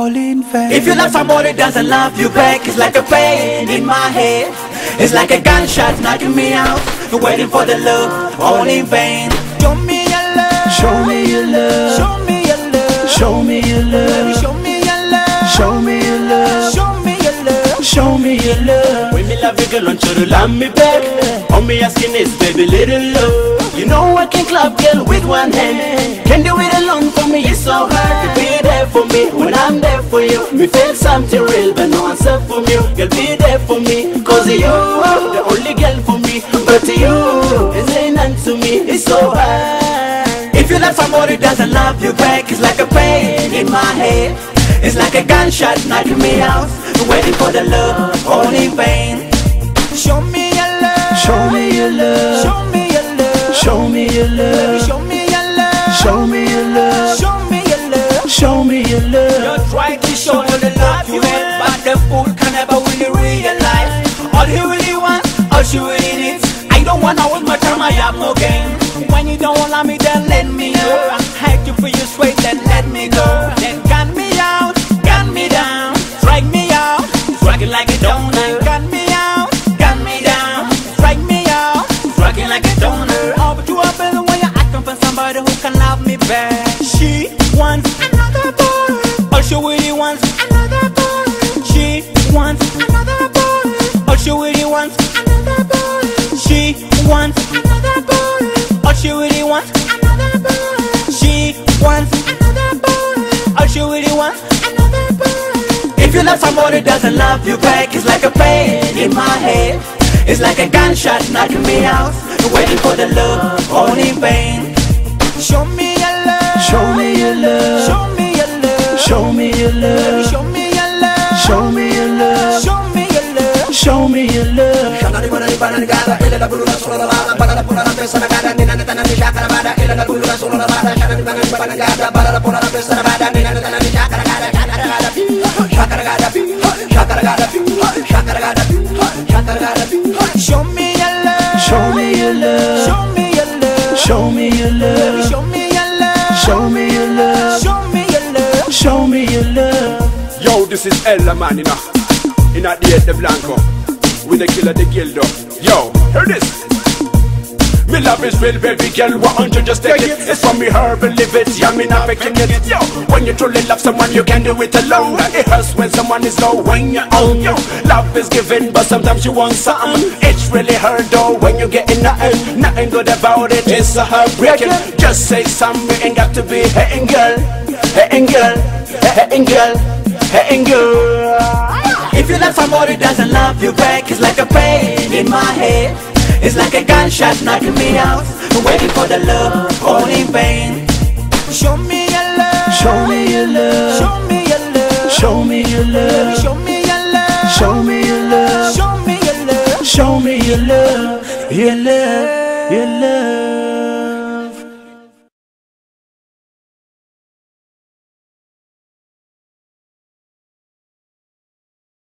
all in vain. If you love somebody doesn't love you back, it's like a pain in my head. It's like a gunshot knocking me out, waiting for the love, all in vain. Show me your love. Show me your love. Show me your love. Show me your love. Show me your love. Show me your love. Show me your love. Show me your love. When me love you, girl, want you to love me back. All me asking is, baby, little love. You know I can clap, girl, with one hand. Can do it alone for me, it's so hard to be there for me when I'm there for you. Me feel something real, but no answer from you. Girl, be there for me, cause you, the only girl for me. But you, is ain't none to me, it's so hard. If you love somebody doesn't love you back, it's like a pain in my head. It's like a gunshot knocking me out, waiting for the love, all in vain. Show me your love. Show me your love. Show me your love. Show me your love. Show me your love. Show me your love. Show me your love. Show me your love. You try to show the love you have, but the fool can never really realize all he really wants, all she really needs. I don't wanna waste my time, I have no gain. When you don't wanna me, then let me know. I hate you for you straight, then let me go. Then gun me out, gun me down, drag me out, drag it like a donut. Gun me out, gun me down, drag me out, drag it like a donut. Oh, but you are better when you're acting for somebody who can love me back. She wants another boy, all she really wants another boy. She wants another boy, all she really wants another boy. She wants another boy, all she really wants another boy. She wants another boy, all she really wants another boy. If you love somebody doesn't love you back, it's like a pain in my head. It's like a gunshot knocking me out, waiting for the love, all in vain. Show me your love. Show me your love. Show me your love. Show me your love. Show me your love. Show me your love. Show me your love. Show me your love. Show me your love. Show me your love. Show me your love. Show me your love. Show me your love. Show me your love. Show me your love. Show me your love. Yo, this is Ella Man, you know. In a Diez de Blanco, with the killer de Gildo. Yo, hear this. Me love is real, baby girl, why don't you just take it? It's from me, her, believe it, yeah, me not faking it. Yo, when you truly love someone, you can do it alone. It hurts when someone is low, when you're on. Yo, love is given, but sometimes you want something. It's really hurt though, when you're getting nothing. Nothing good about it, it's a heartbreaking. Just say something, ain't got to be hating girl. Hating girl, hating girl, hating girl. If you love somebody doesn't love you back, it's like a pain in my head. It's like a gunshot knocking me out, waiting for the love, all in vain. Show me your love. Show me your love. Show me your love. Show me your love. Show me your love. Show me your love. Show me your love. Show me your love. Your love. Your love.